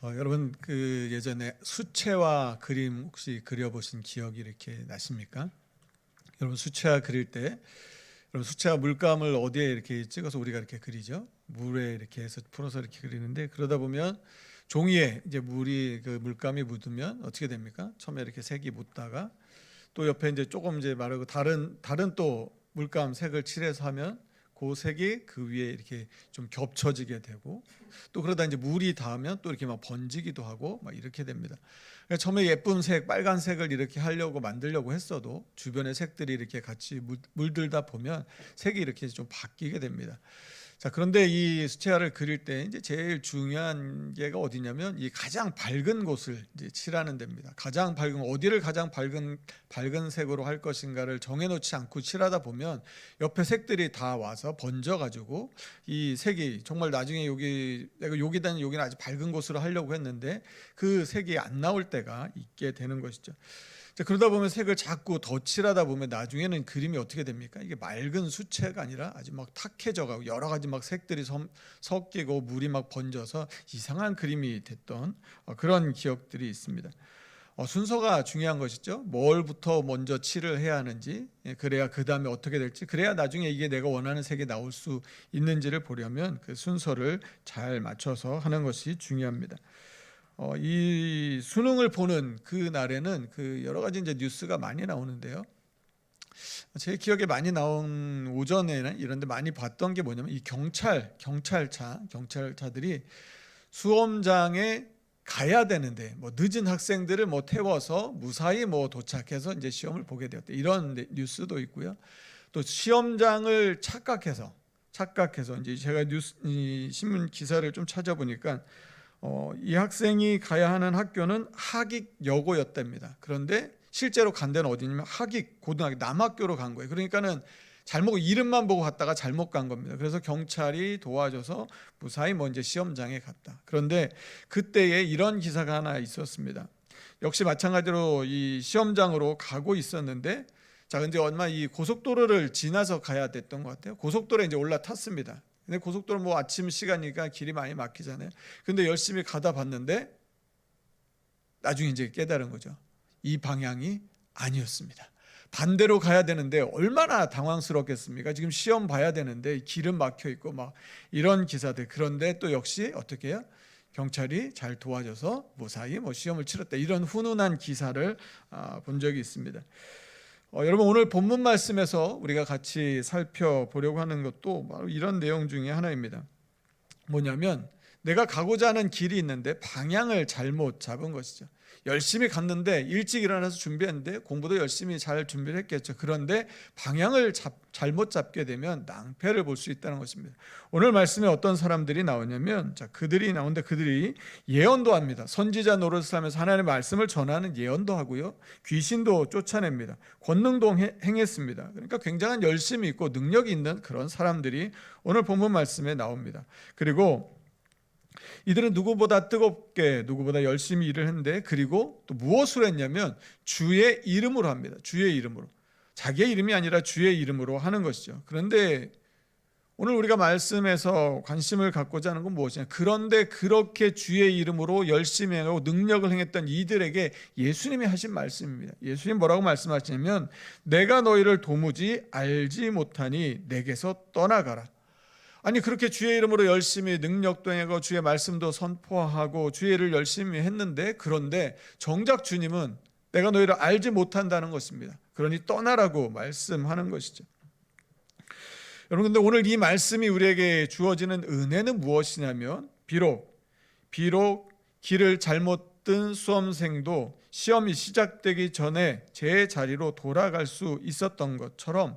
여러분 예전에 수채화 그림 혹시 그려보신 기억이 이렇게 나십니까? 여러분 수채화 그릴 때 여러분 수채화 물감을 어디에 이렇게 찍어서 우리가 이렇게 그리죠? 물에 이렇게 해서 풀어서 이렇게 그리는데 그러다 보면 종이에 이제 물감이 묻으면 어떻게 됩니까? 처음에 이렇게 색이 묻다가 또 옆에 이제 조금 이제 마르고 다른 또 물감 색을 칠해서 하면 그 색이 그 위에 이렇게 좀 겹쳐지게 되고 또 그러다 이제 물이 닿으면 또 이렇게 막 번지기도 하고 막 이렇게 됩니다. 그러니까 처음에 예쁜 색, 빨간색을 이렇게 하려고 만들려고 했어도 주변의 색들이 이렇게 같이 물들다 보면 색이 이렇게 좀 바뀌게 됩니다. 자, 그런데 이 수채화를 그릴 때 이제 제일 중요한 게가 어디냐면 이 가장 밝은 곳을 이제 칠하는 데입니다. 어디를 가장 밝은 색으로 할 것인가를 정해놓지 않고 칠하다 보면 옆에 색들이 다 와서 번져가지고 이 색이 정말 나중에 내가 여기는 아주 밝은 곳으로 하려고 했는데 그 색이 안 나올 때가 있게 되는 것이죠. 자, 그러다 보면 색을 자꾸 더 칠하다 보면 나중에는 그림이 어떻게 됩니까? 이게 맑은 수채가 아니라 아주 막 탁해져가고 여러 가지 막 색들이 섞이고 물이 막 번져서 이상한 그림이 됐던 그런 기억들이 있습니다. 순서가 중요한 것이죠. 뭘부터 먼저 칠을 해야 하는지, 그래야 그 다음에 어떻게 될지, 그래야 나중에 이게 내가 원하는 색이 나올 수 있는지를 보려면 그 순서를 잘 맞춰서 하는 것이 중요합니다. 이 수능을 보는 그 날에는 여러 가지 이제 뉴스가 많이 나오는데요. 제 기억에 많이 나온 오전에는 이런데 많이 봤던 게 뭐냐면 이 경찰차들이 수험장에 가야 되는데 늦은 학생들을 태워서 무사히 도착해서 이제 시험을 보게 되었다. 이런 뉴스도 있고요. 또 시험장을 착각해서 이제 제가 신문 기사를 좀 찾아보니까 이 학생이 가야 하는 학교는 하익여고였답니다. 그런데 실제로 간 데는 어디냐면 하익고등학교 남학교로 간 거예요. 그러니까는 이름만 보고 갔다가 잘못 간 겁니다. 그래서 경찰이 도와줘서 무사히 이제 시험장에 갔다. 그런데 그때에 이런 기사가 하나 있었습니다. 역시 마찬가지로 이 시험장으로 가고 있었는데 자, 근데 얼마 이 고속도로를 지나서 가야 됐던 것 같아요. 고속도로에 이제 올라탔습니다. 근데 고속도로 아침 시간이니까 길이 많이 막히잖아요. 근데 열심히 가다 봤는데 나중에 이제 깨달은 거죠. 이 방향이 아니었습니다. 반대로 가야 되는데 얼마나 당황스럽겠습니까? 지금 시험 봐야 되는데 길은 막혀 있고 막 이런 기사들. 그런데 또 역시 어떻게 해요? 경찰이 잘 도와줘서 무사히 시험을 치렀다. 이런 훈훈한 기사를 본 적이 있습니다. 여러분 오늘 본문 말씀에서 우리가 같이 살펴보려고 하는 것도 바로 이런 내용 중에 하나입니다. 뭐냐면 내가 가고자 하는 길이 있는데 방향을 잘못 잡은 것이죠. 열심히 갔는데 일찍 일어나서 준비했는데 공부도 열심히 잘 준비를 했겠죠. 그런데 방향을 잘못 잡게 되면 낭패를 볼 수 있다는 것입니다. 오늘 말씀에 어떤 사람들이 나오냐면 그들이 나오는데 그들이 예언도 합니다. 선지자 노릇을 하면서 하나님의 말씀을 전하는 예언도 하고요. 귀신도 쫓아냅니다. 권능도 행했습니다. 그러니까 굉장한 열심이 있고 능력이 있는 그런 사람들이 오늘 본문 말씀에 나옵니다. 그리고 이들은 누구보다 뜨겁게 누구보다 열심히 일을 했는데 그리고 또 무엇으로 했냐면 주의 이름으로 합니다. 주의 이름으로. 자기의 이름이 아니라 주의 이름으로 하는 것이죠. 그런데 오늘 우리가 말씀에서 관심을 갖고자 하는 건 무엇이냐. 그런데 그렇게 주의 이름으로 열심히 하고 능력을 행했던 이들에게 예수님이 하신 말씀입니다. 예수님 뭐라고 말씀하시냐면 내가 너희를 도무지 알지 못하니 내게서 떠나가라. 아니 그렇게 주의 이름으로 열심히 능력도 행하고 주의 말씀도 선포하고 주의 일을 열심히 했는데 그런데 정작 주님은 내가 너희를 알지 못한다는 것입니다. 그러니 떠나라고 말씀하는 것이죠. 여러분 근데 오늘 이 말씀이 우리에게 주어지는 은혜는 무엇이냐면 비록 길을 잘못 든 수험생도 시험이 시작되기 전에 제 자리로 돌아갈 수 있었던 것처럼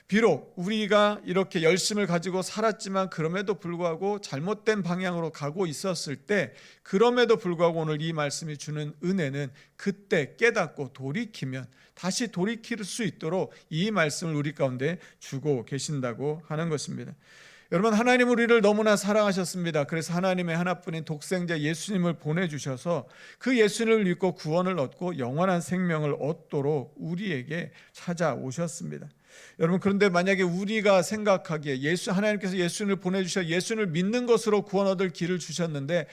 비록 우리가 이렇게 열심을 가지고 살았지만 그럼에도 불구하고 잘못된 방향으로 가고 있었을 때 그럼에도 불구하고 오늘 이 말씀이 주는 은혜는 그때 깨닫고 돌이키면 다시 돌이킬 수 있도록 이 말씀을 우리 가운데 주고 계신다고 하는 것입니다. 여러분 하나님 우리를 너무나 사랑하셨습니다. 그래서 하나님의 하나뿐인 독생자 예수님을 보내주셔서 그 예수님을 믿고 구원을 얻고 영원한 생명을 얻도록 우리에게 찾아오셨습니다. 여러분, 그런데 만약에 우리가 생각하기에 하나님께서 예수님을 보내주셔 예수님을 믿는 것으로 구원 얻을 길을 주셨는데,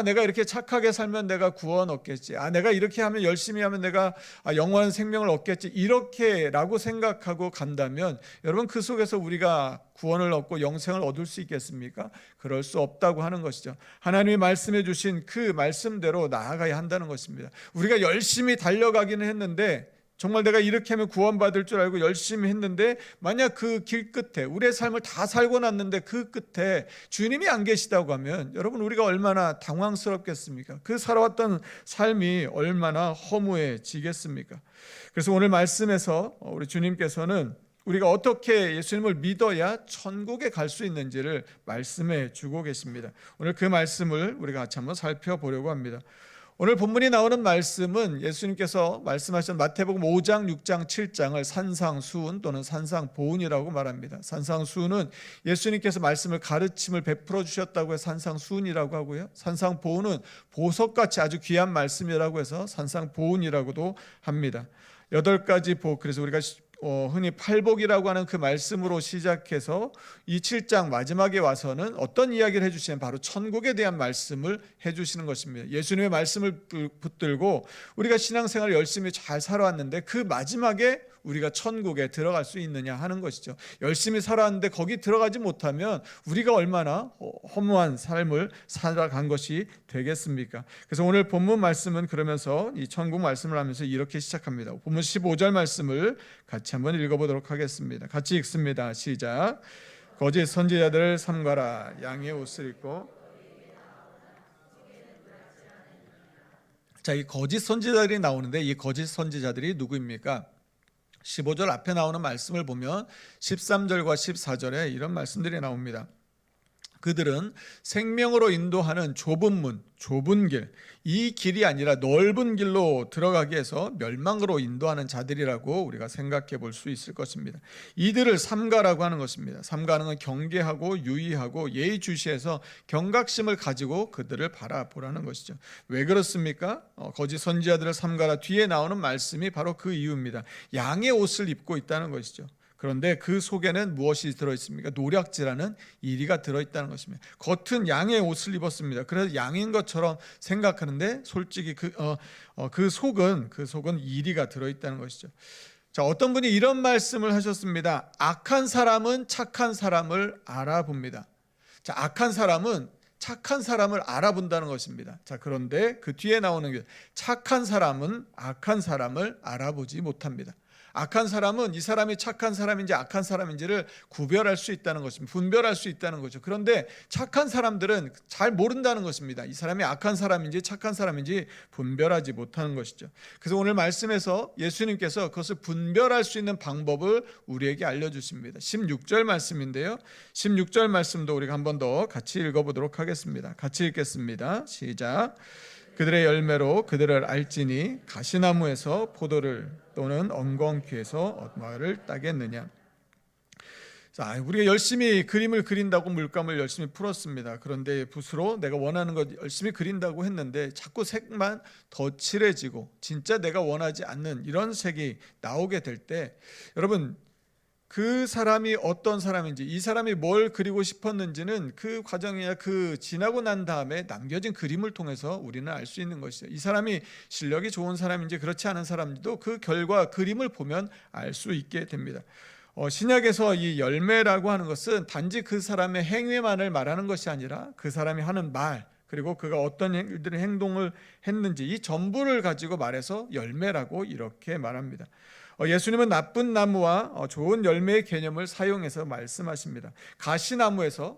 내가 이렇게 착하게 살면 내가 구원 얻겠지, 내가 이렇게 하면 열심히 하면 내가 영원한 생명을 얻겠지, 이렇게라고 생각하고 간다면 여러분, 그 속에서 우리가 구원을 얻고 영생을 얻을 수 있겠습니까? 그럴 수 없다고 하는 것이죠. 하나님이 말씀해 주신 그 말씀대로 나아가야 한다는 것입니다. 우리가 열심히 달려가기는 했는데, 정말 내가 이렇게 하면 구원받을 줄 알고 열심히 했는데, 만약 그 길 끝에 우리의 삶을 다 살고 났는데 그 끝에 주님이 안 계시다고 하면 여러분, 우리가 얼마나 당황스럽겠습니까? 그 살아왔던 삶이 얼마나 허무해지겠습니까? 그래서 오늘 말씀에서 우리 주님께서는 우리가 어떻게 예수님을 믿어야 천국에 갈 수 있는지를 말씀해 주고 계십니다. 오늘 그 말씀을 우리가 같이 한번 살펴보려고 합니다. 오늘 본문이 나오는 말씀은 예수님께서 말씀하신 마태복음 5장, 6장, 7장을 산상수훈 또는 산상보훈이라고 말합니다. 산상수훈은 예수님께서 말씀을 가르침을 베풀어 주셨다고 해서 산상수훈이라고 하고요, 산상보훈은 보석같이 아주 귀한 말씀이라고 해서 산상보훈이라고도 합니다. 8가지 복, 그래서 우리가 흔히 팔복이라고 하는 그 말씀으로 시작해서 이 7장 마지막에 와서는 어떤 이야기를 해주시냐면 바로 천국에 대한 말씀을 해주시는 것입니다. 예수님의 말씀을 붙들고 우리가 신앙생활을 열심히 잘 살아왔는데 그 마지막에 우리가 천국에 들어갈 수 있느냐 하는 것이죠. 열심히 살아왔는데 거기 들어가지 못하면 우리가 얼마나 허무한 삶을 살아간 것이 되겠습니까? 그래서 오늘 본문 말씀은 그러면서 이 천국 말씀을 하면서 이렇게 시작합니다. 본문 15절 말씀을 같이 한번 읽어보도록 하겠습니다. 같이 읽습니다. 시작. 거짓 선지자들을 삼가라. 양의 옷을 입고. 자, 이 거짓 선지자들이 나오는데 이 거짓 선지자들이 누구입니까? 15절 앞에 나오는 말씀을 보면 13절과 14절에 이런 말씀들이 나옵니다. 그들은 생명으로 인도하는 좁은 문, 좁은 길, 이 길이 아니라 넓은 길로 들어가기 위해서 멸망으로 인도하는 자들이라고 우리가 생각해 볼 수 있을 것입니다. 이들을 삼가라고 하는 것입니다. 삼가는 건 경계하고 유의하고 예의주시해서 경각심을 가지고 그들을 바라보라는 것이죠. 왜 그렇습니까? 거짓 선지자들을 삼가라 뒤에 나오는 말씀이 바로 그 이유입니다. 양의 옷을 입고 있다는 것이죠. 그런데 그 속에는 무엇이 들어있습니까? 노략질하는 이리가 들어있다는 것입니다. 겉은 양의 옷을 입었습니다. 그래서 양인 것처럼 생각하는데 솔직히 그 속은 이리가 들어있다는 것이죠. 자, 어떤 분이 이런 말씀을 하셨습니다. 악한 사람은 착한 사람을 알아봅니다. 자, 악한 사람은 착한 사람을 알아본다는 것입니다. 자, 그런데 그 뒤에 나오는 게 착한 사람은 악한 사람을 알아보지 못합니다. 악한 사람은 이 사람이 착한 사람인지 악한 사람인지를 구별할 수 있다는 것입니다. 분별할 수 있다는 거죠. 그런데 착한 사람들은 잘 모른다는 것입니다. 이 사람이 악한 사람인지 착한 사람인지 분별하지 못하는 것이죠. 그래서 오늘 말씀에서 예수님께서 그것을 분별할 수 있는 방법을 우리에게 알려주십니다. 16절 말씀인데요, 16절 말씀도 우리가 한 번 더 같이 읽어보도록 하겠습니다. 같이 읽겠습니다. 시작. 그들의 열매로 그들을 알지니 가시나무에서 포도를 또는 엉겅퀴에서 어마를 따겠느냐. 자, 우리가 열심히 그림을 그린다고 물감을 열심히 풀었습니다. 그런데 붓으로 내가 원하는 것 열심히 그린다고 했는데 자꾸 색만 더 칠해지고 진짜 내가 원하지 않는 이런 색이 나오게 될 때, 여러분, 그 사람이 어떤 사람인지, 이 사람이 뭘 그리고 싶었는지는 그 과정이나 그 지나고 난 다음에 남겨진 그림을 통해서 우리는 알 수 있는 것이죠. 이 사람이 실력이 좋은 사람인지 그렇지 않은 사람도 그 결과 그림을 보면 알 수 있게 됩니다. 신약에서 이 열매라고 하는 것은 단지 그 사람의 행위만을 말하는 것이 아니라 그 사람이 하는 말, 그리고 그가 어떤 일들의 행동을 했는지 이 전부를 가지고 말해서 열매라고 이렇게 말합니다. 예수님은 나쁜 나무와 좋은 열매의 개념을 사용해서 말씀하십니다. 가시나무에서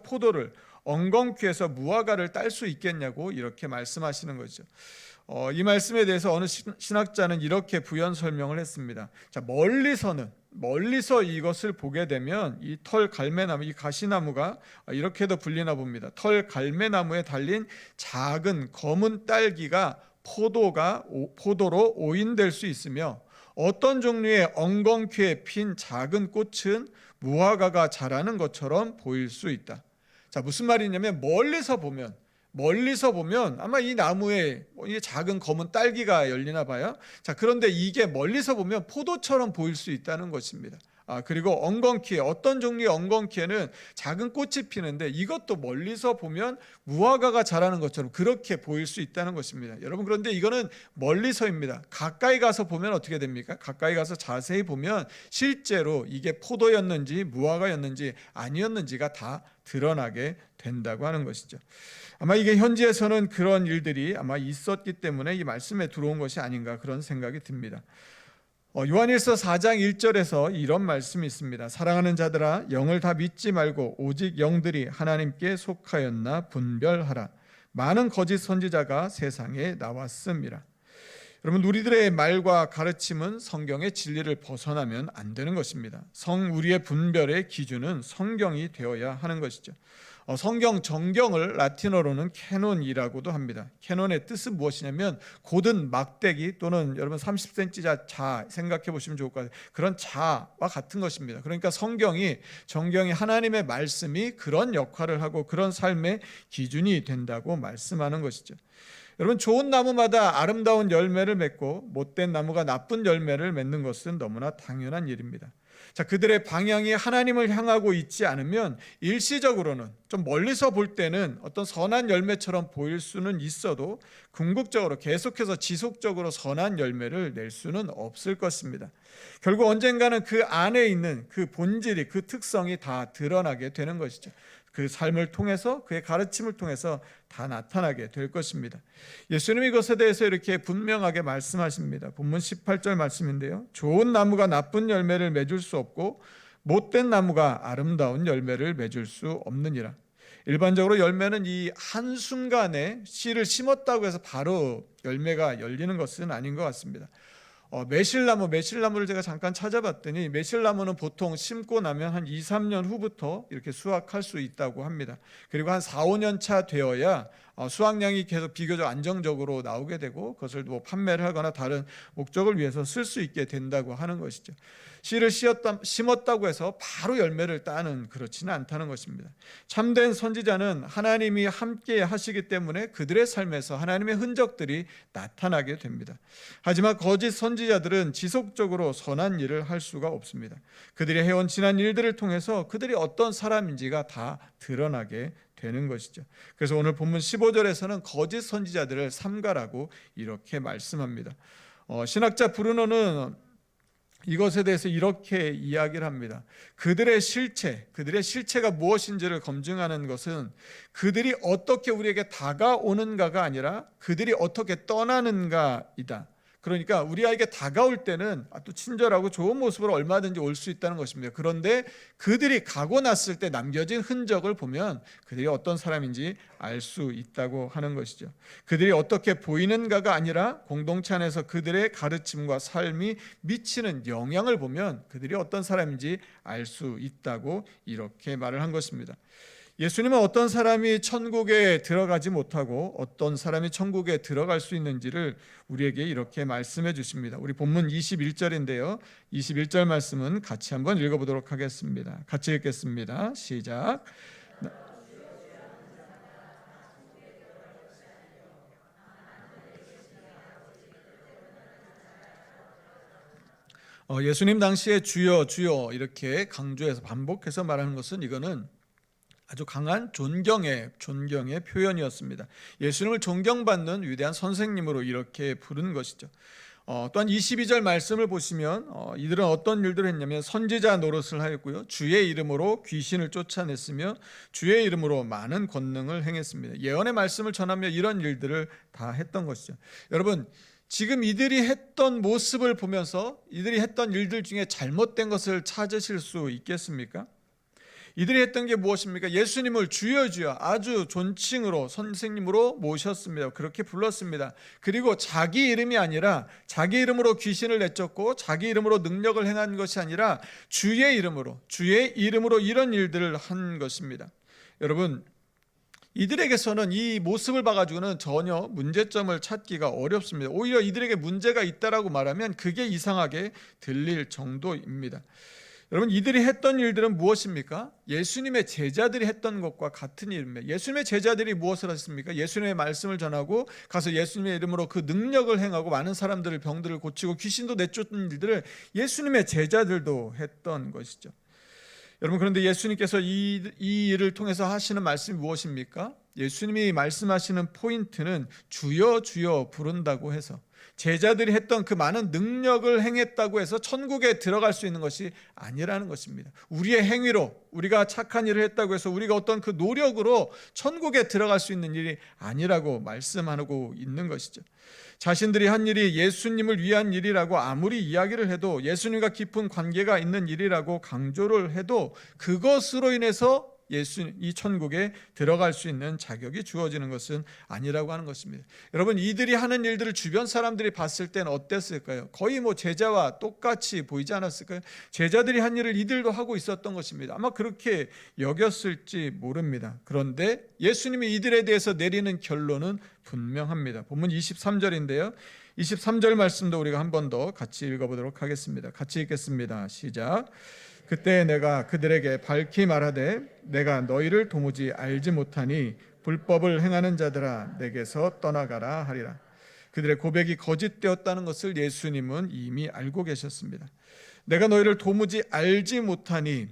포도를, 엉겅퀴에서 무화과를 딸 수 있겠냐고 이렇게 말씀하시는 거죠. 이 말씀에 대해서 어느 신학자는 이렇게 부연 설명을 했습니다. 자, 멀리서 이것을 보게 되면 이 털 갈매나무, 이 가시나무가 이렇게도 불리나 봅니다. 털 갈매나무에 달린 작은 검은 딸기가 포도로 오인될 수 있으며, 어떤 종류의 엉겅퀴에 핀 작은 꽃은 무화과가 자라는 것처럼 보일 수 있다. 자, 무슨 말이냐면 멀리서 보면 멀리서 보면 아마 이 나무에 이 작은 검은 딸기가 열리나 봐요. 자, 그런데 이게 멀리서 보면 포도처럼 보일 수 있다는 것입니다. 그리고 엉겅퀴에, 어떤 종류의 엉겅퀴에는 작은 꽃이 피는데 이것도 멀리서 보면 무화과가 자라는 것처럼 그렇게 보일 수 있다는 것입니다. 여러분, 그런데 이거는 멀리서입니다. 가까이 가서 보면 어떻게 됩니까? 가까이 가서 자세히 보면 실제로 이게 포도였는지 무화과였는지 아니었는지가 다 드러나게 된다고 하는 것이죠. 아마 이게 현지에서는 그런 일들이 아마 있었기 때문에 이 말씀에 들어온 것이 아닌가 그런 생각이 듭니다. 요한일서 4장 1절에서 이런 말씀이 있습니다. 사랑하는 자들아, 영을 다 믿지 말고 오직 영들이 하나님께 속하였나 분별하라. 많은 거짓 선지자가 세상에 나왔습니다. 여러분, 우리들의 말과 가르침은 성경의 진리를 벗어나면 안 되는 것입니다. 우리의 분별의 기준은 성경이 되어야 하는 것이죠. 성경 정경을 라틴어로는 캐논이라고도 합니다. 캐논의 뜻은 무엇이냐면 곧은 막대기 또는 여러분 30cm 자 생각해 보시면 좋을 것 같아요. 그런 자와 같은 것입니다. 그러니까 정경이 하나님의 말씀이 그런 역할을 하고 그런 삶의 기준이 된다고 말씀하는 것이죠. 여러분, 좋은 나무마다 아름다운 열매를 맺고 못된 나무가 나쁜 열매를 맺는 것은 너무나 당연한 일입니다. 자, 그들의 방향이 하나님을 향하고 있지 않으면 일시적으로는 좀 멀리서 볼 때는 어떤 선한 열매처럼 보일 수는 있어도 궁극적으로 계속해서 지속적으로 선한 열매를 낼 수는 없을 것입니다. 결국 언젠가는 그 안에 있는 그 본질이, 그 특성이 다 드러나게 되는 것이죠. 그 삶을 통해서, 그의 가르침을 통해서 다 나타나게 될 것입니다. 예수님이 이것에 대해서 이렇게 분명하게 말씀하십니다. 본문 18절 말씀인데요, 좋은 나무가 나쁜 열매를 맺을 수 없고 못된 나무가 아름다운 열매를 맺을 수 없느니라. 일반적으로 열매는 이 한순간에 씨를 심었다고 해서 바로 열매가 열리는 것은 아닌 것 같습니다. 매실나무를 제가 잠깐 찾아봤더니 매실나무는 보통 심고 나면 한 2, 3년 후부터 이렇게 수확할 수 있다고 합니다. 그리고 한 4, 5년 차 되어야 수확량이 계속 비교적 안정적으로 나오게 되고 그것을 뭐 판매를 하거나 다른 목적을 위해서 쓸 수 있게 된다고 하는 것이죠. 씨를 심었다고 해서 바로 열매를 따는 그렇지는 않다는 것입니다. 참된 선지자는 하나님이 함께 하시기 때문에 그들의 삶에서 하나님의 흔적들이 나타나게 됩니다. 하지만 거짓 선지자들은 지속적으로 선한 일을 할 수가 없습니다. 그들이 해온 지난 일들을 통해서 그들이 어떤 사람인지가 다 드러나게 되는 것이죠. 그래서 오늘 본문 15절에서는 거짓 선지자들을 삼가라고 이렇게 말씀합니다. 신학자 브루노는 이것에 대해서 이렇게 이야기를 합니다. 그들의 실체가 무엇인지를 검증하는 것은 그들이 어떻게 우리에게 다가오는가가 아니라 그들이 어떻게 떠나는가이다. 그러니까 우리에게 다가올 때는 또 친절하고 좋은 모습으로 얼마든지 올 수 있다는 것입니다. 그런데 그들이 가고 났을 때 남겨진 흔적을 보면 그들이 어떤 사람인지 알 수 있다고 하는 것이죠. 그들이 어떻게 보이는가가 아니라 공동체 안에서 그들의 가르침과 삶이 미치는 영향을 보면 그들이 어떤 사람인지 알 수 있다고 이렇게 말을 한 것입니다. 예수님은 어떤 사람이 천국에 들어가지 못하고 어떤 사람이 천국에 들어갈 수 있는지를 우리에게 이렇게 말씀해 주십니다. 우리 본문 21절인데요. 21절 말씀은 같이 한번 읽어보도록 하겠습니다. 같이 읽겠습니다. 시작. 예수님 당시에 주여 주여 이렇게 강조해서 반복해서 말하는 것은 이거는 아주 강한 존경의 표현이었습니다. 예수님을 존경받는 위대한 선생님으로 이렇게 부른 것이죠. 또한 22절 말씀을 보시면 이들은 어떤 일들을 했냐면 선지자 노릇을 하였고요, 주의 이름으로 귀신을 쫓아냈으며 주의 이름으로 많은 권능을 행했습니다. 예언의 말씀을 전하며 이런 일들을 다 했던 것이죠. 여러분, 지금 이들이 했던 모습을 보면서 이들이 했던 일들 중에 잘못된 것을 찾으실 수 있겠습니까? 이들이 했던 게 무엇입니까? 예수님을 주여 주여 아주 존칭으로 선생님으로 모셨습니다. 그렇게 불렀습니다. 그리고 자기 이름이 아니라 자기 이름으로 귀신을 내쫓고 자기 이름으로 능력을 행한 것이 아니라 주의 이름으로 이런 일들을 한 것입니다. 여러분, 이들에게서는 이 모습을 봐가지고는 전혀 문제점을 찾기가 어렵습니다. 오히려 이들에게 문제가 있다라고 말하면 그게 이상하게 들릴 정도입니다. 여러분, 이들이 했던 일들은 무엇입니까? 예수님의 제자들이 했던 것과 같은 일입니다. 예수님의 제자들이 무엇을 했습니까? 예수님의 말씀을 전하고 가서 예수님의 이름으로 그 능력을 행하고 많은 사람들을, 병들을 고치고 귀신도 내쫓는 일들을 예수님의 제자들도 했던 것이죠. 여러분, 그런데 예수님께서 이 일을 통해서 하시는 말씀이 무엇입니까? 예수님이 말씀하시는 포인트는 주여 주여 부른다고 해서, 제자들이 했던 그 많은 능력을 행했다고 해서 천국에 들어갈 수 있는 것이 아니라는 것입니다. 우리의 행위로, 우리가 착한 일을 했다고 해서 우리가 어떤 그 노력으로 천국에 들어갈 수 있는 일이 아니라고 말씀하고 있는 것이죠. 자신들이 한 일이 예수님을 위한 일이라고 아무리 이야기를 해도, 예수님과 깊은 관계가 있는 일이라고 강조를 해도 그것으로 인해서 이 천국에 들어갈 수 있는 자격이 주어지는 것은 아니라고 하는 것입니다. 여러분, 이들이 하는 일들을 주변 사람들이 봤을 때는 어땠을까요? 거의 제자와 똑같이 보이지 않았을까요? 제자들이 한 일을 이들도 하고 있었던 것입니다. 아마 그렇게 여겼을지 모릅니다. 그런데 예수님이 이들에 대해서 내리는 결론은 분명합니다. 본문 23절인데요. 23절 말씀도 우리가 한 번 더 같이 읽어보도록 하겠습니다. 같이 읽겠습니다. 시작. 그때 내가 그들에게 밝히 말하되 내가 너희를 도무지 알지 못하니 불법을 행하는 자들아 내게서 떠나가라 하리라. 그들의 고백이 거짓되었다는 것을 예수님은 이미 알고 계셨습니다. 내가 너희를 도무지 알지 못하니,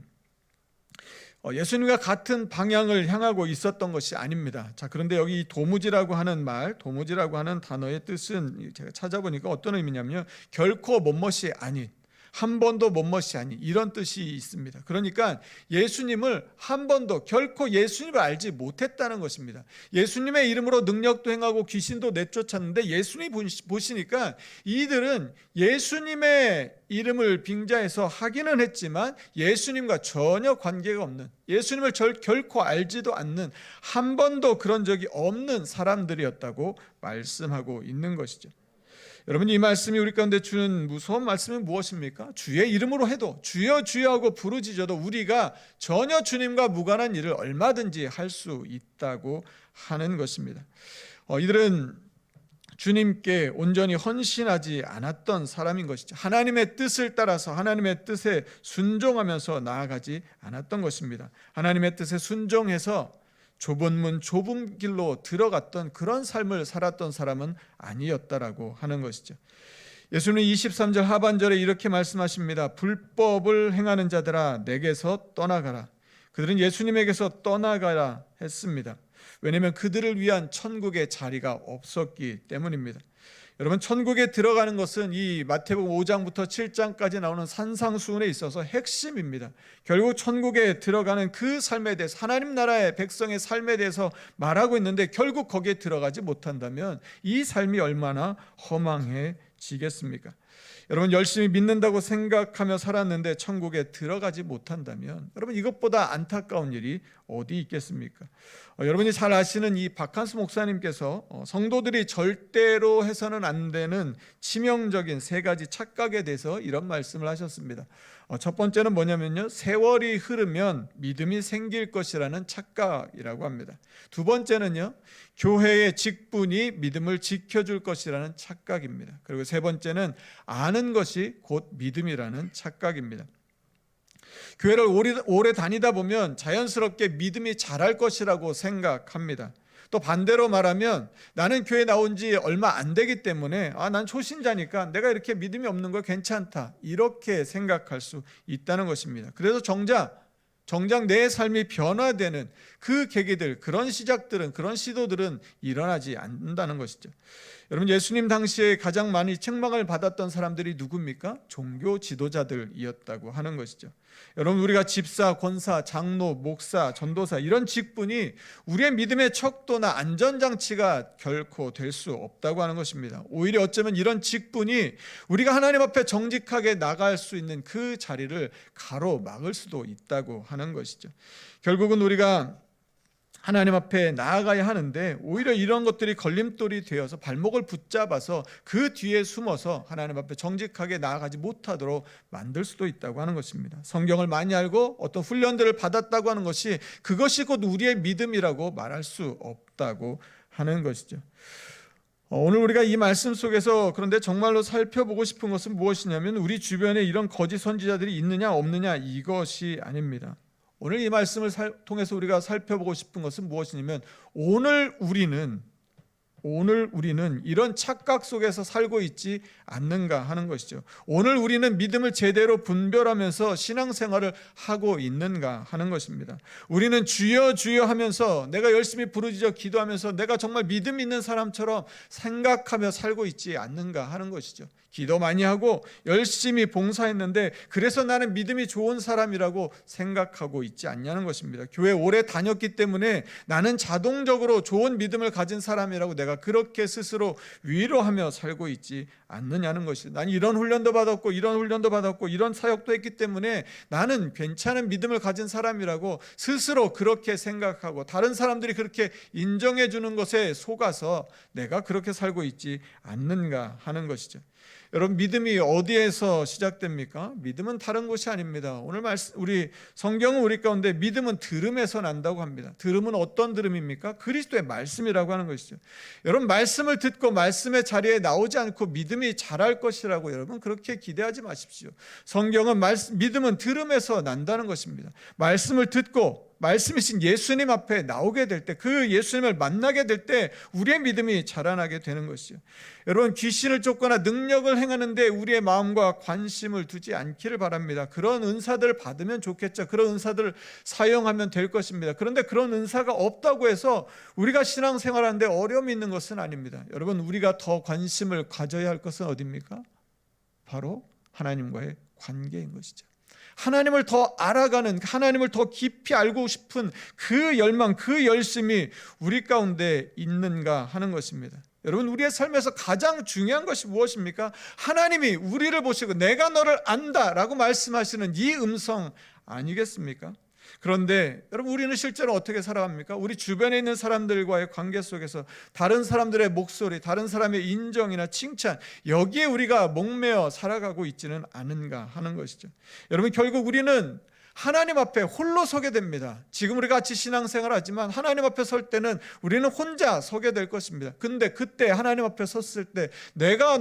예수님과 같은 방향을 향하고 있었던 것이 아닙니다. 자, 그런데 여기 도무지라고 하는 말, 도무지라고 하는 단어의 뜻은 제가 찾아보니까 어떤 의미냐면요, 결코 못못이 아닌, 한 번도 못못이 아닌, 이런 뜻이 있습니다. 그러니까 예수님을 한 번도, 결코 예수님을 알지 못했다는 것입니다. 예수님의 이름으로 능력도 행하고 귀신도 내쫓았는데 예수님이 보시니까 이들은 예수님의 이름을 빙자해서 하기는 했지만 예수님과 전혀 관계가 없는, 예수님을 결코 알지도 않는, 한 번도 그런 적이 없는 사람들이었다고 말씀하고 있는 것이죠. 여러분, 이 말씀이 우리 가운데 주는 무서운 말씀이 무엇입니까? 주의 이름으로 해도, 주여 주여 하고 부르짖어도 우리가 전혀 주님과 무관한 일을 얼마든지 할 수 있다고 하는 것입니다. 이들은 주님께 온전히 헌신하지 않았던 사람인 것이죠. 하나님의 뜻을 따라서 하나님의 뜻에 순종하면서 나아가지 않았던 것입니다. 하나님의 뜻에 순종해서 좁은 문 좁은 길로 들어갔던 그런 삶을 살았던 사람은 아니었다라고 하는 것이죠. 예수님은 23절 하반절에 이렇게 말씀하십니다. 불법을 행하는 자들아 내게서 떠나가라. 그들은 예수님에게서 떠나가라 했습니다. 왜냐하면 그들을 위한 천국의 자리가 없었기 때문입니다. 여러분, 천국에 들어가는 것은 이 마태복음 5장부터 7장까지 나오는 산상수훈에 있어서 핵심입니다. 결국 천국에 들어가는 그 삶에 대해서, 하나님 나라의 백성의 삶에 대해서 말하고 있는데, 결국 거기에 들어가지 못한다면 이 삶이 얼마나 허망해지겠습니까? 여러분, 열심히 믿는다고 생각하며 살았는데 천국에 들어가지 못한다면 여러분, 이것보다 안타까운 일이 어디 있겠습니까? 여러분이 잘 아시는 이 박한수 목사님께서 성도들이 절대로 해서는 안 되는 치명적인 세 가지 착각에 대해서 이런 말씀을 하셨습니다. 첫 번째는 뭐냐면요, 세월이 흐르면 믿음이 생길 것이라는 착각이라고 합니다. 두 번째는요, 교회의 직분이 믿음을 지켜줄 것이라는 착각입니다. 그리고 세 번째는 아는 것이 곧 믿음이라는 착각입니다. 교회를 오래 다니다 보면 자연스럽게 믿음이 자랄 것이라고 생각합니다. 또 반대로 말하면 나는 교회 나온 지 얼마 안 되기 때문에 난 초신자니까 내가 이렇게 믿음이 없는 거 괜찮다, 이렇게 생각할 수 있다는 것입니다. 그래서 정작 내 삶이 변화되는 그 계기들, 그런 시작들은, 그런 시도들은 일어나지 않는다는 것이죠. 여러분, 예수님 당시에 가장 많이 책망을 받았던 사람들이 누굽니까? 종교 지도자들이었다고 하는 것이죠. 여러분, 우리가 집사, 권사, 장로, 목사, 전도사, 이런 직분이 우리의 믿음의 척도나 안전장치가 결코 될 수 없다고 하는 것입니다. 오히려 어쩌면 이런 직분이 우리가 하나님 앞에 정직하게 나갈 수 있는 그 자리를 가로막을 수도 있다고 하는 것이죠. 결국은 우리가 하나님 앞에 나아가야 하는데 오히려 이런 것들이 걸림돌이 되어서 발목을 붙잡아서 그 뒤에 숨어서 하나님 앞에 정직하게 나아가지 못하도록 만들 수도 있다고 하는 것입니다. 성경을 많이 알고 어떤 훈련들을 받았다고 하는 것이, 그것이 곧 우리의 믿음이라고 말할 수 없다고 하는 것이죠. 오늘 우리가 이 말씀 속에서 그런데 정말로 살펴보고 싶은 것은 무엇이냐면 우리 주변에 이런 거짓 선지자들이 있느냐 없느냐 이것이 아닙니다. 오늘 이 말씀을 통해서 우리가 살펴보고 싶은 것은 무엇이냐면 오늘 우리는 이런 착각 속에서 살고 있지 않는가 하는 것이죠. 오늘 우리는 믿음을 제대로 분별하면서 신앙생활을 하고 있는가 하는 것입니다. 우리는 주여 주여 하면서 내가 열심히 부르짖어 기도하면서 내가 정말 믿음 있는 사람처럼 생각하며 살고 있지 않는가 하는 것이죠. 기도 많이 하고 열심히 봉사했는데 그래서 나는 믿음이 좋은 사람이라고 생각하고 있지 않냐는 것입니다. 교회 오래 다녔기 때문에 나는 자동적으로 좋은 믿음을 가진 사람이라고 내가 그렇게 스스로 위로하며 살고 있지 않느냐는 것이죠. 난 이런 훈련도 받았고 이런 사역도 했기 때문에 나는 괜찮은 믿음을 가진 사람이라고 스스로 그렇게 생각하고 다른 사람들이 그렇게 인정해 주는 것에 속아서 내가 그렇게 살고 있지 않는가 하는 것이죠. 여러분, 믿음이 어디에서 시작됩니까? 믿음은 다른 곳이 아닙니다. 오늘 우리 성경은 우리 가운데 믿음은 들음에서 난다고 합니다. 들음은 어떤 들음입니까? 그리스도의 말씀이라고 하는 것이죠. 여러분, 말씀을 듣고 말씀의 자리에 나오지 않고 믿음이 자랄 것이라고 여러분 그렇게 기대하지 마십시오. 성경은 믿음은 들음에서 난다는 것입니다. 말씀을 듣고 말씀이신 예수님 앞에 나오게 될 때, 그 예수님을 만나게 될 때 우리의 믿음이 자라나게 되는 것이죠. 여러분, 귀신을 쫓거나 능력을 행하는데 우리의 마음과 관심을 두지 않기를 바랍니다. 그런 은사들을 받으면 좋겠죠. 그런 은사들을 사용하면 될 것입니다. 그런데 그런 은사가 없다고 해서 우리가 신앙생활하는데 어려움이 있는 것은 아닙니다. 여러분, 우리가 더 관심을 가져야 할 것은 어디입니까? 바로 하나님과의 관계인 것이죠. 하나님을 더 알아가는, 하나님을 더 깊이 알고 싶은 그 열망, 그 열심이 우리 가운데 있는가 하는 것입니다. 여러분, 우리의 삶에서 가장 중요한 것이 무엇입니까? 하나님이 우리를 보시고 내가 너를 안다 라고 말씀하시는 이 음성 아니겠습니까? 그런데 여러분, 우리는 실제로 어떻게 살아갑니까? 우리 주변에 있는 사람들과의 관계 속에서 다른 사람들의 목소리, 다른 사람의 인정이나 칭찬, 여기에 우리가 목매어 살아가고 있지는 않은가 하는 것이죠. 여러분, 결국 우리는 하나님 앞에 홀로 서게 됩니다. 지금 우리가 같이 신앙생활 하지만 하나님 앞에 설 때는 우리는 혼자 서게 될 것입니다. 근데 그때 하나님 앞에 섰을 때 내가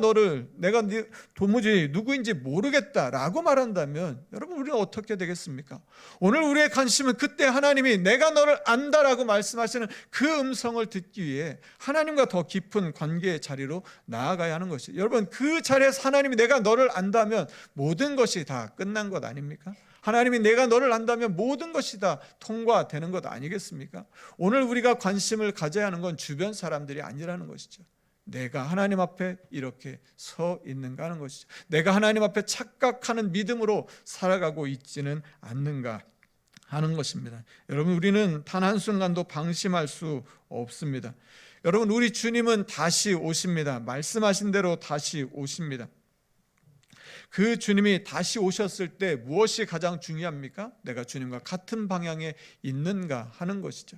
도무지 누구인지 모르겠다라고 말한다면 여러분, 우리는 어떻게 되겠습니까? 오늘 우리의 관심은 그때 하나님이 내가 너를 안다라고 말씀하시는 그 음성을 듣기 위해 하나님과 더 깊은 관계의 자리로 나아가야 하는 것이죠. 여러분, 그 자리에서 하나님이 내가 너를 안다면 모든 것이 다 끝난 것 아닙니까? 하나님이 내가 너를 안다면 모든 것이 다 통과되는 것 아니겠습니까? 오늘 우리가 관심을 가져야 하는 건 주변 사람들이 아니라는 것이죠. 내가 하나님 앞에 이렇게 서 있는가 하는 것이죠. 내가 하나님 앞에 착각하는 믿음으로 살아가고 있지는 않는가 하는 것입니다. 여러분, 우리는 단 한순간도 방심할 수 없습니다. 여러분, 우리 주님은 다시 오십니다. 말씀하신 대로 다시 오십니다. 그 주님이 다시 오셨을 때 무엇이 가장 중요합니까? 내가 주님과 같은 방향에 있는가 하는 것이죠.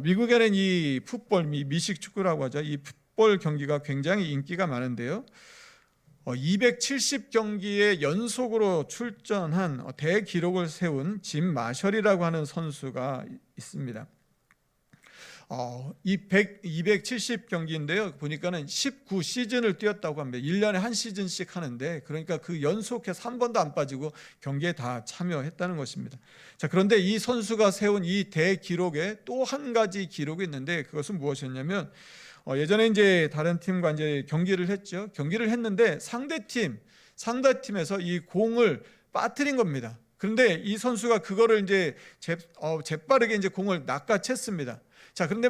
미국에는 이 풋볼, 미식축구라고 하죠. 이 풋볼 경기가 굉장히 인기가 많은데요. 270경기에 연속으로 출전한 대기록을 세운 짐 마셜이라고 하는 선수가 있습니다. 270경기인데요. 보니까는 19시즌을 뛰었다고 합니다. 1년에 한 시즌씩 하는데, 그러니까 그 연속해서 한 번도 안 빠지고 경기에 다 참여했다는 것입니다. 자, 그런데 이 선수가 세운 이 대기록에 또 한 가지 기록이 있는데, 그것은 무엇이었냐면 예전에 이제 다른 팀과 이제 경기를 했죠. 경기를 했는데 상대팀에서 이 공을 빠뜨린 겁니다. 그런데 이 선수가 그거를 이제 재빠르게 이제 공을 낚아챘습니다. 자, 그런데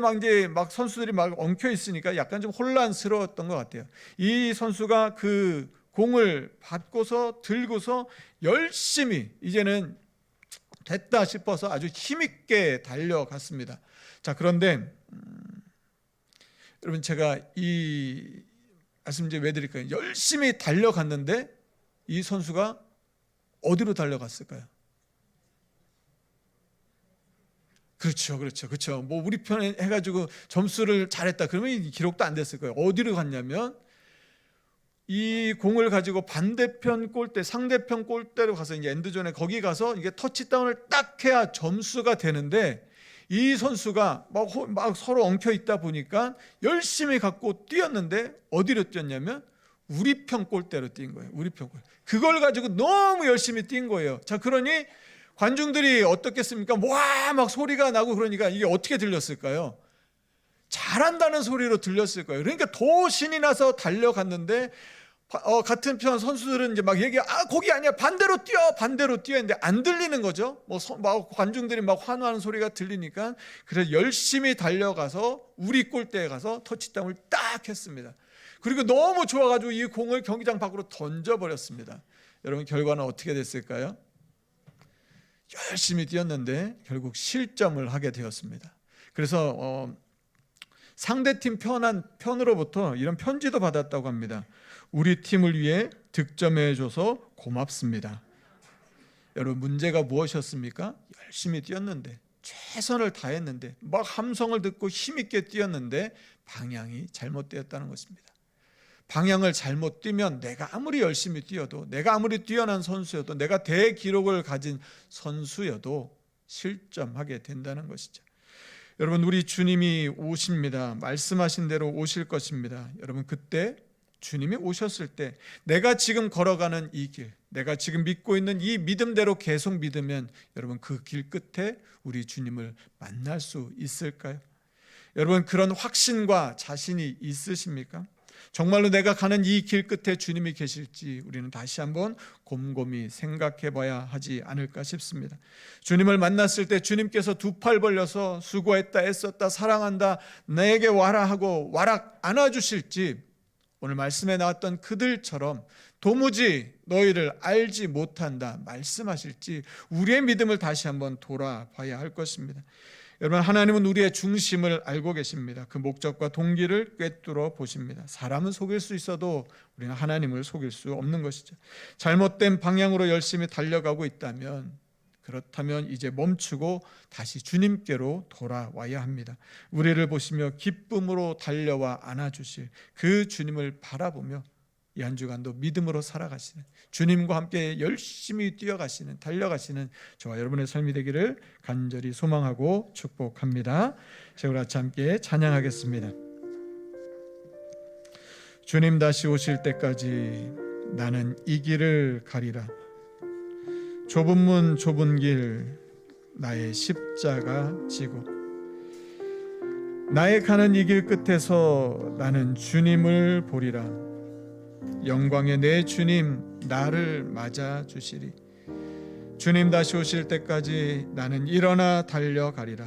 막 선수들이 막 엉켜 있으니까 약간 좀 혼란스러웠던 것 같아요. 이 선수가 그 공을 들고서 열심히 이제는 됐다 싶어서 아주 힘있게 달려갔습니다. 자, 그런데 여러분, 제가 이 말씀 이제 왜 드릴까요? 열심히 달려갔는데 이 선수가 어디로 달려갔을까요? 그렇죠. 뭐 우리 편에 해가지고 점수를 잘했다 그러면 이 기록도 안 됐을 거예요. 어디로 갔냐면 이 공을 가지고 반대편 골대, 상대편 골대로 가서 이제 엔드존에 거기 가서 이게 터치다운을 딱 해야 점수가 되는데, 이 선수가 막 서로 엉켜 있다 보니까 열심히 갖고 뛰었는데 어디로 뛰었냐면 우리 편 골대로 뛴 거예요. 우리 편 골. 그걸 가지고 너무 열심히 뛴 거예요. 자, 그러니 관중들이 어떻겠습니까? 와, 막 소리가 나고 그러니까 이게 어떻게 들렸을까요? 잘한다는 소리로 들렸을 거예요. 그러니까 더 신이 나서 달려갔는데 같은 편 선수들은 이제 막 거기 아니야, 반대로 뛰어 했는데 안 들리는 거죠. 막 관중들이 막 환호하는 소리가 들리니까 그래서 열심히 달려가서 우리 골대에 가서 터치다운을 딱 했습니다. 그리고 너무 좋아가지고 이 공을 경기장 밖으로 던져버렸습니다. 여러분, 결과는 어떻게 됐을까요? 열심히 뛰었는데 결국 실점을 하게 되었습니다. 그래서 상대팀 편으로부터 이런 편지도 받았다고 합니다. 우리 팀을 위해 득점해줘서 고맙습니다. 여러분, 문제가 무엇이었습니까? 열심히 뛰었는데, 최선을 다했는데, 막 함성을 듣고 힘있게 뛰었는데 방향이 잘못되었다는 것입니다. 방향을 잘못 뛰면 내가 아무리 열심히 뛰어도, 내가 아무리 뛰어난 선수여도, 내가 대기록을 가진 선수여도 실점하게 된다는 것이죠. 여러분, 우리 주님이 오십니다. 말씀하신 대로 오실 것입니다. 여러분, 그때 주님이 오셨을 때 내가 지금 걸어가는 이 길, 내가 지금 믿고 있는 이 믿음대로 계속 믿으면 여러분, 그 길 끝에 우리 주님을 만날 수 있을까요? 여러분, 그런 확신과 자신이 있으십니까? 정말로 내가 가는 이 길 끝에 주님이 계실지 우리는 다시 한번 곰곰이 생각해 봐야 하지 않을까 싶습니다. 주님을 만났을 때 주님께서 두 팔 벌려서 수고했다, 애썼다, 사랑한다, 내게 와라 하고 와락 안아주실지, 오늘 말씀에 나왔던 그들처럼 도무지 너희를 알지 못한다 말씀하실지 우리의 믿음을 다시 한번 돌아봐야 할 것입니다. 여러분, 하나님은 우리의 중심을 알고 계십니다. 그 목적과 동기를 꿰뚫어 보십니다. 사람은 속일 수 있어도 우리는 하나님을 속일 수 없는 것이죠. 잘못된 방향으로 열심히 달려가고 있다면, 그렇다면 이제 멈추고 다시 주님께로 돌아와야 합니다. 우리를 보시며 기쁨으로 달려와 안아주실 그 주님을 바라보며 이 한 주간도 믿음으로 살아가시는, 주님과 함께 열심히 뛰어가시는, 달려가시는 저와 여러분의 삶이 되기를 간절히 소망하고 축복합니다. 제가 같이 함께 찬양하겠습니다. 주님 다시 오실 때까지 나는 이 길을 가리라. 좁은 문 좁은 길 나의 십자가 지고, 나의 가는 이 길 끝에서 나는 주님을 보리라. 영광의 내 주님 나를 맞아 주시리. 주님 다시 오실 때까지 나는 일어나 달려가리라.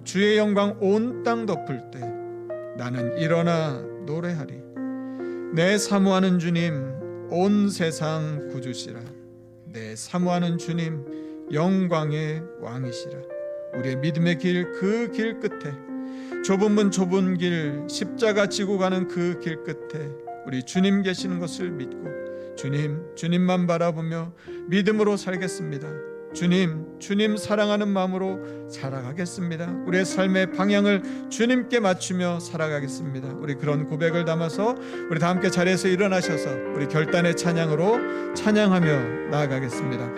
주의 영광 온 땅 덮을 때 나는 일어나 노래하리. 내 사모하는 주님 온 세상 구주시라. 내 사모하는 주님 영광의 왕이시라. 우리의 믿음의 길, 그 길 끝에, 좁은 문 좁은 길, 십자가 지고 가는 그 길 끝에 우리 주님 계시는 것을 믿고 주님만 바라보며 믿음으로 살겠습니다. 주님 사랑하는 마음으로 살아가겠습니다. 우리의 삶의 방향을 주님께 맞추며 살아가겠습니다. 우리 그런 고백을 담아서 우리 다 함께 자리에서 일어나셔서 우리 결단의 찬양으로 찬양하며 나아가겠습니다.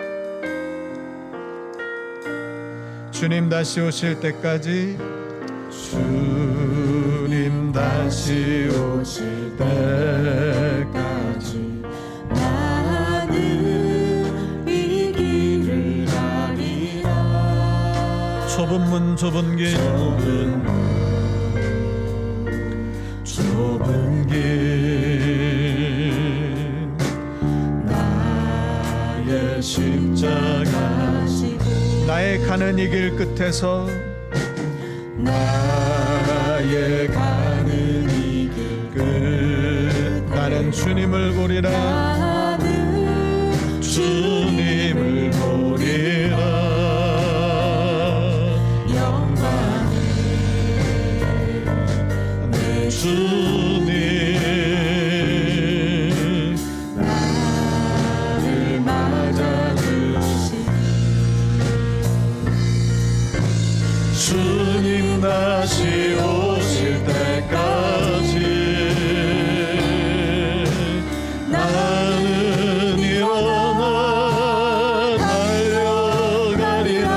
주님 다시 오실 때까지, 주님 다시 오실 때까지 나는 이 길을 가리라. 좁은 문 좁은 길, 좁은 길 나의 십자가 지고, 나의 가는 이 길 끝에서 나의 가는 이 길 끝 나는 주님을 보리라. 나는 주님을 보리라. 영광의 내 주님 나를 맞아 주시니. 주님 다시 오실 때까지 나는 일어나 달려가리라.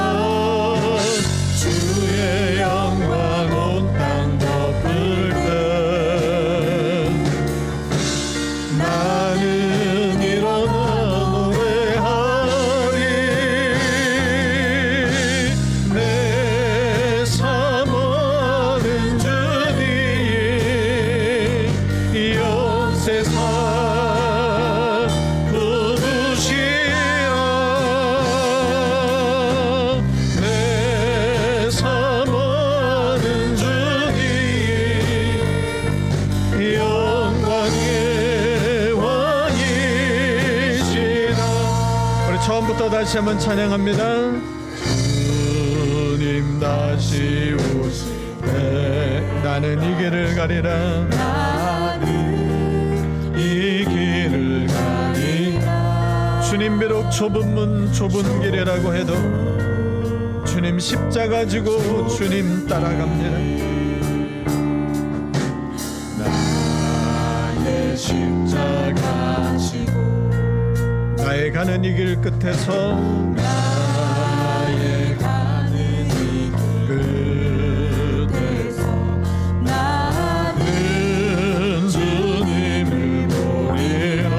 주의 마음으로 다시 한번 찬양합니다. 주님 다시 오실 때 나는 이 길을 가리라. 나는 이 길을 가리라. 주님 비록 좁은 문 좁은 길이라고 해도 주님 십자가 지고 주님 따라갑니다. 나의 십자가 지고 나의 가는 이 길 끝에서 나의 가는 이 길 끝에서 나는 주님을 보리라.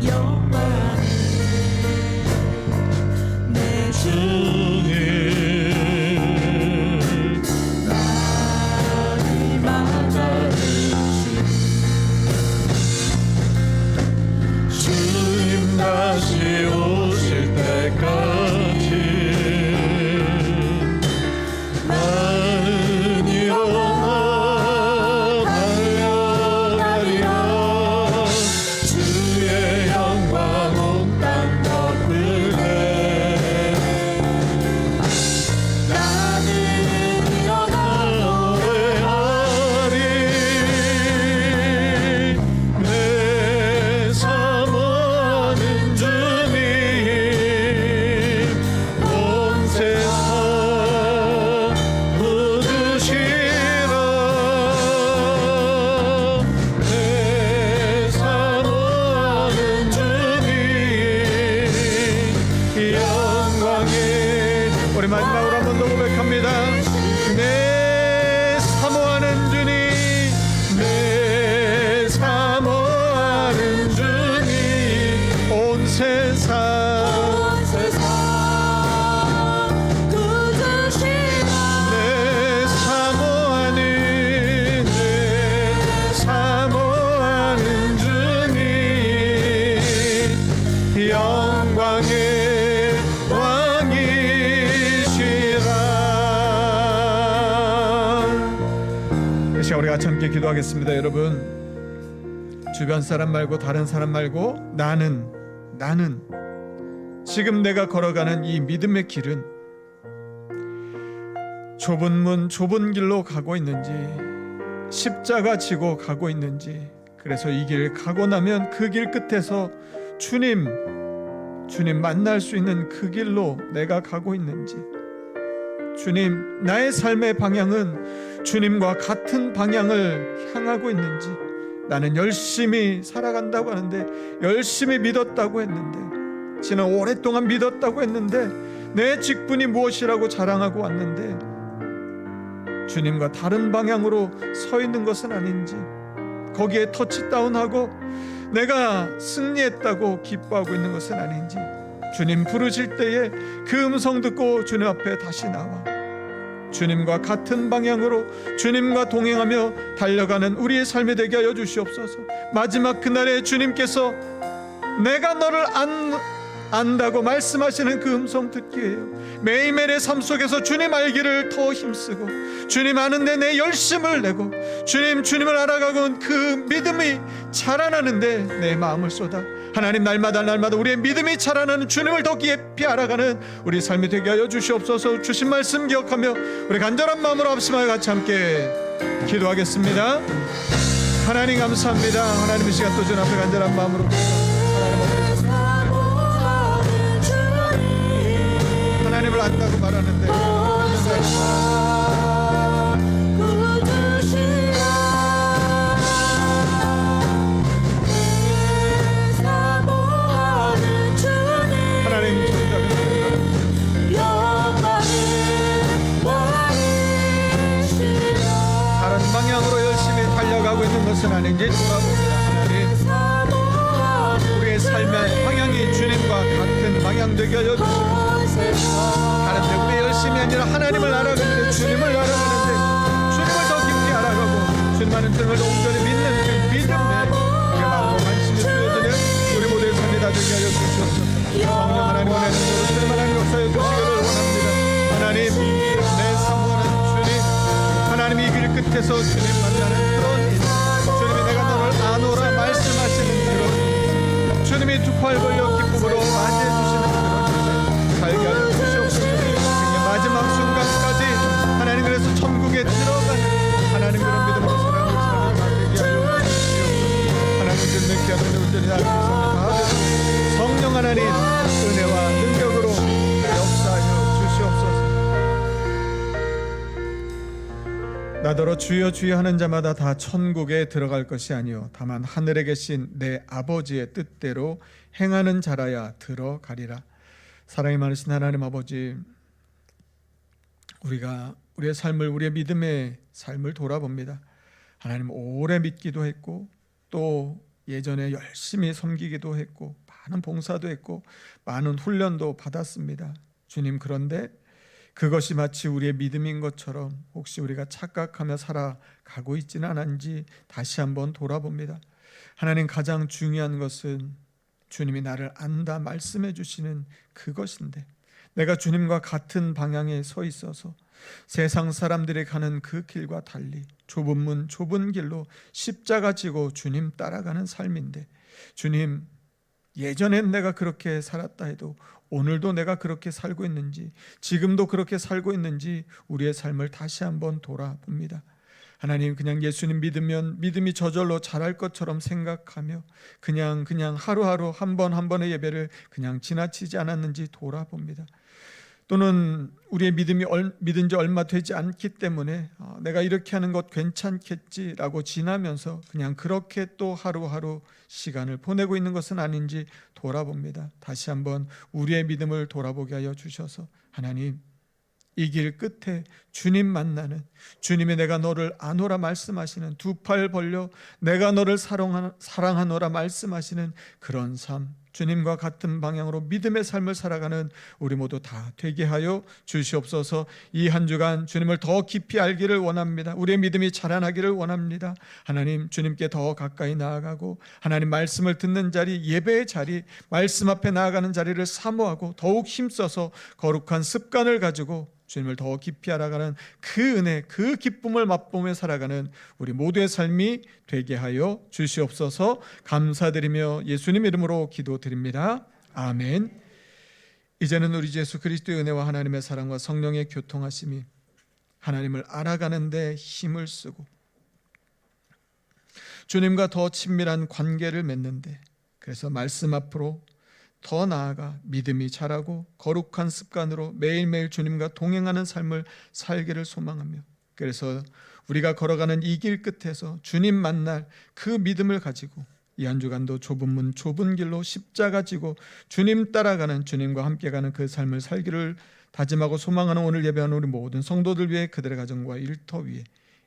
영광을 내 주님 나를 맞아주시고 주님 다시 오실 때까지 나는 일어나 달려가리라. 주의 영광 온 땅 덮을래. 나는 일어나 노래하리. 내 사모하는 주님 온 세상 부르시라. 내 사모하는 주님 영광에. 우리 마지막으로 한 번 더 고백합니다. 내 사모하는 주님, 내 사모하는 주님 온 세상 온 세상 구주시라. 내 사모하는 주님 영광의 왕이시라. 이 시간 우리 같이 함께 기도하겠습니다. 여러분, 주변 사람 말고 다른 사람 말고 나는 지금 내가 걸어가는 이 믿음의 길은 좁은 문 좁은 길로 가고 있는지 십자가 지고 가고 있는지, 그래서 이 길 가고 나면 그 길 끝에서 주님 만날 수 있는 그 길로 내가 가고 있는지, 주님 나의 삶의 방향은 주님과 같은 방향을 향하고 있는지, 나는 열심히 살아간다고 하는데 열심히 믿었다고 했는데 지난 오랫동안 믿었다고 했는데 내 직분이 무엇이라고 자랑하고 왔는데 주님과 다른 방향으로 서 있는 것은 아닌지, 거기에 터치다운하고 내가 승리했다고 기뻐하고 있는 것은 아닌지, 주님 부르실 때에 그 음성 듣고 주님 앞에 다시 나와 주님과 같은 방향으로 주님과 동행하며 달려가는 우리의 삶이 되게 하여 주시옵소서. 마지막 그날에 주님께서 내가 너를 안다고 말씀하시는 그 음성 듣기 위해요. 매일매일의 삶 속에서 주님 알기를 더 힘쓰고 주님 아는데 내 열심을 내고 주님을 알아가고 그 믿음이 자라나는데 내 마음을 쏟아 하나님 날마다 우리의 믿음이 자라나는 주님을 더 깊이 알아가는 우리 삶이 되게 하여 주시옵소서. 주신 말씀 기억하며 우리 간절한 마음으로 합심하여 같이 함께 기도하겠습니다. 하나님 감사합니다. 하나님 이 시간 또 주님 앞에 간절한 마음으로 하나님을 안다고 말하는데 하나님 다른 방향으로 열심히 달려가고 있는 것은 아닌지 돌아봅니다. 하나님 우리의 삶의 방향이 주님과 같은 방향 되게 하여 주시옵소서. 다른데 우리 열심히 아니라 하나님을 알아가는데 주님을 알아가는데 주님을 더 깊이 알아가고 주님만은 주님을 온전히 믿는 그 믿음에 우리의 마음과 관심이 쏟아지는 우리 모두의 삶이 다 되게 하여 주시옵소서. 성령 하나님 원하는 대로 주님 하나님 역사해 주시기를 원합니다. 하나님 내 사모하는 주님, 하나님 이 길 끝에서 주님 만나는 그런 일, 주님이 내가 너를 아노라 말씀하시는 그런 주님이 두 팔 벌려 기쁨으로 맞이해 주시는 그런 일에 살게 하여 주시옵소서. 그냥 마지막 순간까지 하나님 그래서 천국에 들어가는 하나님 그런 믿음으로 살아가는 삶을 만들게 하여 주시옵소서. 하나님 그 귀한 은혜 온전히 나누셔서 성령 하나님 은혜와 능력으로 역사하여 주시옵소서. 나더러 주여 주여 하는 자마다 다 천국에 들어갈 것이 아니요 다만 하늘에 계신 내 아버지의 뜻대로 행하는 자라야 들어가리라. 사랑이 많으신 하나님 아버지, 우리가 우리의 삶을, 우리의 믿음의 삶을 돌아봅니다. 하나님 오래 믿기도 했고 또 예전에 열심히 섬기기도 했고 많은 봉사도 했고 많은 훈련도 받았습니다. 주님, 그런데 그것이 마치 우리의 믿음인 것처럼 혹시 우리가 착각하며 살아가고 있지는 않은지 다시 한번 돌아봅니다. 하나님, 가장 중요한 것은 주님이 나를 안다 말씀해 주시는 그것인데, 내가 주님과 같은 방향에 서 있어서 세상 사람들이 가는 그 길과 달리 좁은 문 좁은 길로 십자가 지고 주님 따라가는 삶인데, 주님, 예전엔 내가 그렇게 살았다 해도 오늘도 내가 그렇게 살고 있는지, 지금도 그렇게 살고 있는지 우리의 삶을 다시 한번 돌아봅니다. 하나님, 그냥 예수님 믿으면 믿음이 저절로 자랄 것처럼 생각하며 그냥 하루하루 한 번 한 번의 예배를 그냥 지나치지 않았는지 돌아봅니다. 또는 우리의 믿음이 믿은 지 얼마 되지 않기 때문에 내가 이렇게 하는 것 괜찮겠지라고 지나면서 그냥 그렇게 또 하루하루 시간을 보내고 있는 것은 아닌지 돌아봅니다. 다시 한번 우리의 믿음을 돌아보게 하여 주셔서 하나님, 이 길 끝에 주님 만나는, 주님이 내가 너를 아노라 말씀하시는, 두 팔 벌려 내가 너를 사랑하노라 말씀하시는 그런 삶, 주님과 같은 방향으로 믿음의 삶을 살아가는 우리 모두 다 되게 하여 주시옵소서. 이 한 주간 주님을 더 깊이 알기를 원합니다. 우리의 믿음이 자라나기를 원합니다. 하나님, 주님께 더 가까이 나아가고 하나님 말씀을 듣는 자리, 예배의 자리, 말씀 앞에 나아가는 자리를 사모하고 더욱 힘써서 거룩한 습관을 가지고 주님을 더 깊이 알아가는 그 은혜, 그 기쁨을 맛보며 살아가는 우리 모두의 삶이 되게 하여 주시옵소서. 감사드리며 예수님 이름으로 기도드립니다. 아멘. 이제는 우리 주 예수 그리스도의 은혜와 하나님의 사랑과 성령의 교통하심이 하나님을 알아가는 데 힘을 쓰고 주님과 더 친밀한 관계를 맺는데, 그래서 말씀 앞으로 더 나아가 믿음이 자라고 거룩한 습관으로 매일매일 주님과 동행하는 삶을 살기를 소망하며, 그래서 우리가 걸어가는 이 길 끝에서 주님 만날 그 믿음을 가지고 이 한 주간도 좁은 문 좁은 길로 십자가 지고 주님 따라가는, 주님과 함께 가는 그 삶을 살기를 다짐하고 소망하는 오늘 예배하는 우리 모든 성도들 위해, 그들의 가정과 일터 위에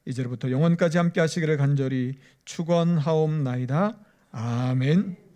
이제로부터 영원까지 함께 하시기를 간절히 축원하옵나이다. 아멘.